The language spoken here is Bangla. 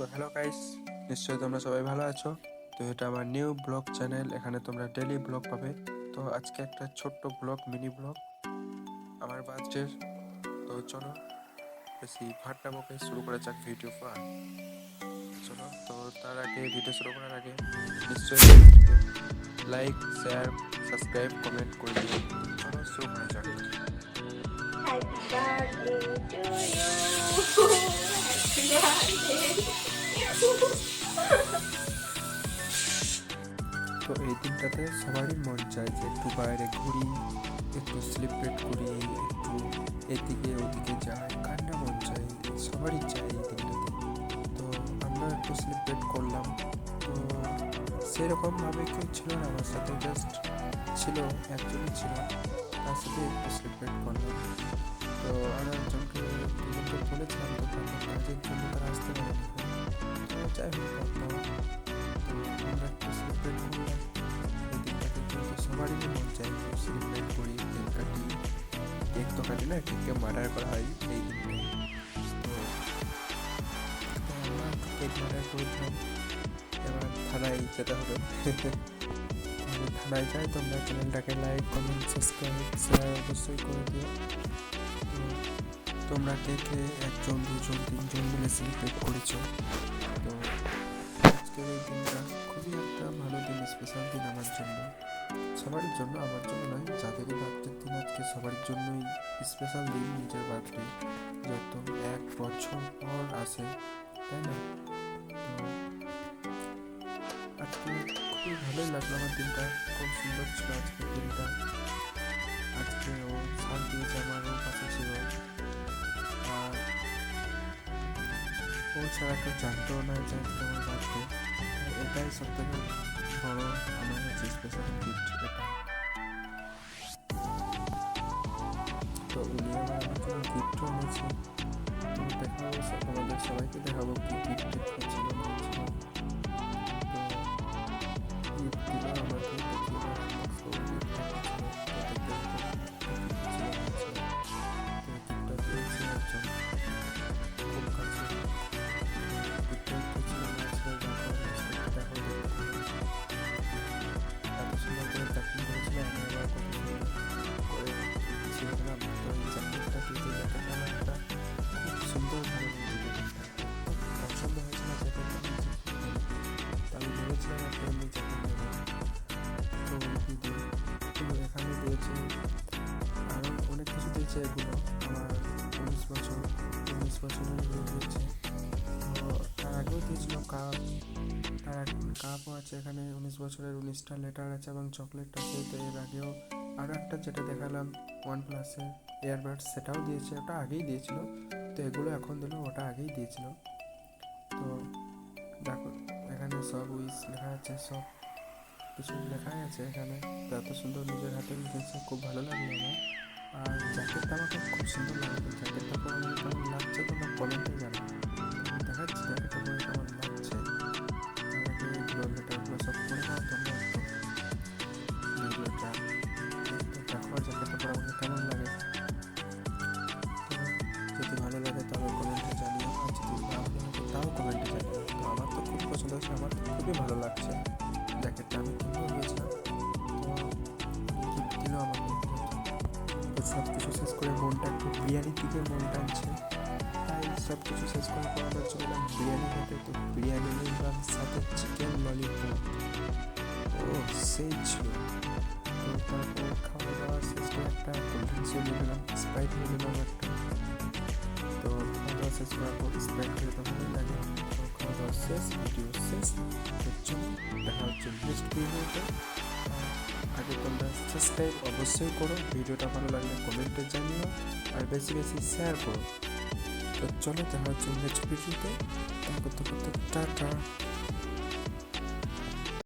তো হ্যালো গাইস, নিশ্চয়ই তোমরা সবাই ভালো আছো। তো এটা আমার নিউ ব্লগ চ্যানেল, এখানে তোমরা ডেইলি ব্লগ পাবে। তো আজকে একটা ছোট্ট ব্লগ, মিনি ব্লগ আমার বার্থডে। তো চলো বেশি ভাট্টা বকে শুরু করা যাক ভিডিও পার। চলো, তো তার আগে ভিডিও শুরু করার আগে নিশ্চয়ই লাইক, শেয়ার, সাবস্ক্রাইব, কমেন্ট করে দিও। চলো শুরু করা যাক। Happy birthday to you. Happy birthday. তো এই দিনটাতে সবারই মন চায় যে একটু বাইরে ঘুরি, একটু সেলিব্রেট করি, একটু এদিকে ওদিকে যাই, কান্না মন চাই, সবারই চাই এই দিনটাতে। তো আমরা একটু সেলিব্রেট করলাম। তো সেরকমভাবে কেউ ছিল না আমার সাথে, জাস্ট ছিল একজনই ছিল, তার সাথে একটু সেলিব্রেট করলাম। তো আর একজনকে দুজনকে বলেছিলাম, তো তাদের কাজের জন্য তারা আসতে পারেনি। তো যাই হোক, তো আমরা একটু সেলিব্রেট করলাম এই দিনটাতে। কিন্তু সবারই মন চাই একটু সেলিব্রেট করি, কেক কাটি। কেক তো কাটি না, কেককে মার্ডার করা হয় এই দিনটায়। তো আমরা একটু কেক মার্ডার করেছিলাম। এবার থানায় যেতে হবে। থানায় যাই, তোমরা চ্যানেলটাকে লাইক, কমেন্ট, সাবস্ক্রাইব, শেয়ার অবশ্যই করে দিও। তো তোমরা কে কে একজন, দুজন, তিনজন মিলে সেলিব্রেট করেছো। তো আজকের এই দিনটা খুবই একটা ভালো দিন, স্পেশাল দিন আমার জন্য, সবার জন্য, আমার জন্য নয়। যাদেরই বার্থডের দিন আজকে সবার জন্যই স্পেশাল দিন, নিজের বার্থডে যেহেতু 1 বছর পর আসে, তাই না? তো আজকে খুবই ভালোই লাগলো আমার দিনটা, খুব সুন্দর ছিল আজকের দিনটা। আজকে ও সাথ দিয়েছে, আমার ও পাশে ছিল। আর ও ছাড়া কেউ জানতেও না যে আজকে আমার বার্থডে। এটাই সব থেকে বড় আমার কাছে স্পেশাল গিফট এটা। তো উনি আবার আমার জন্য গিফটও এনেছে। তো দেখাবো, তোমাদের সবাইকে দেখাবো কি গিফট ছিল না ছিল। তো গিফট দিল আমাকে, দেখিয়ে আনবক্স করবো গিফটটা কি ছিল। তো দেখতে দেখতে কি ছিল না ছিল। তো গিফটটা পেয়েছি একজন খুব কাছে। গিফটটা কি ছিল না ছিল দেখো, দেখো এত সুন্দর করে প্যাকিং করেছিল। আমি আবার কত সুন্দর করে ছিঁড়েছিলাম। তো এই জ্যাকেটটা দিয়েছে, জ্যাকেটটা আমার একটা খুব সুন্দর ভালো লেগেছে। পছন্দ হয়েছিল জ্যাকেটটা। তো আমি ভেবেছিলাম একটা এমনি জ্যাকেট নেবো। তো কিন্তু এখানে দিয়েছে আরও অনেক কিছু দিয়েছে। এগুলো আমার 19 বছরের দিয়েছে। তো তার আগেও দিয়েছিল কাপ, তার এখন কাপও আছে। এখানে 19 বছরের 19টা লেটার আছে এবং চকলেট আছে। তো এর আগেও আরও একটা যেটা দেখালাম OnePlus-এর ইয়ারবাডস, সেটাও দিয়েছে, ওটা আগেই দিয়েছিল। তো এগুলো এখন দিল, ওটা আগেই দিয়েছিল। তো দেখো এখানে সব উইশ লেখা আছে, সব কিছু লেখাই আছে এখানে। তো এত সুন্দর নিজের হাতে লিখেছে, খুব ভালো লাগলো আমার। আর জ্যাকেটটা আমাকে খুব সুন্দর লাগলো। জ্যাকেটটা পরে আমার কেমন লাগছে তোমরা কমেন্টে জানাও। আমি দেখাচ্ছি জ্যাকেটটা পরে কেমন লাগছে। তার আগে এগুলো লেটারগুলো সব পড়ে নাও তোমরা একটু ভিডিওটা। তো দেখো জ্যাকেটটা পরে আমাকে কেমন লাগে। তো যদি ভালো লাগে তবে কমেন্টে জানিও, আর যদি না ভালো লাগে তাও কমেন্টে জানিও। তো আমার তো খুবই পছন্দ হয়েছে, আমার তো খুবই ভালো লাগছে জ্যাকেটটা। আমি কিনতেও গিয়েছিলাম, তো গিফট দিল আমাকে। তো সব কিছু শেষ করে মনটা একটু বিরিয়ানির দিকে মন টানছে, তাই সব কিছু শেষ করার পর আমরা চলে এলাম বিরিয়ানি খেতে। তো বিরিয়ানি নিলাম, সাথে চিকেন ললিপপ। ও সেই ছিল। তো তারপর খাওয়া দাওয়া শেষ করে একটা কোল্ড ড্রিঙ্কসও নিয়ে নিলাম, স্প্রাইট নিয়ে নিলাম একটা। তো খাওয়া দাওয়া শেষ করার পর স্প্রাইট খেতে তো ভালোই লাগে। তো খাওয়া দাওয়া শেষ, ভিডিও শেষ। তো চলো দেখা হচ্ছে নেক্সট ভিডিওতে। আগে তোমরা সাবস্ক্রাইব অবশ্যই করো, ভিডিওটা ভালো লাগলে কমেন্টে জানিও, আর বেশি বেশি শেয়ার করো। তো চলো দেখা হচ্ছে নেক্সট ভিডিওতে। করতে করতে টাটা।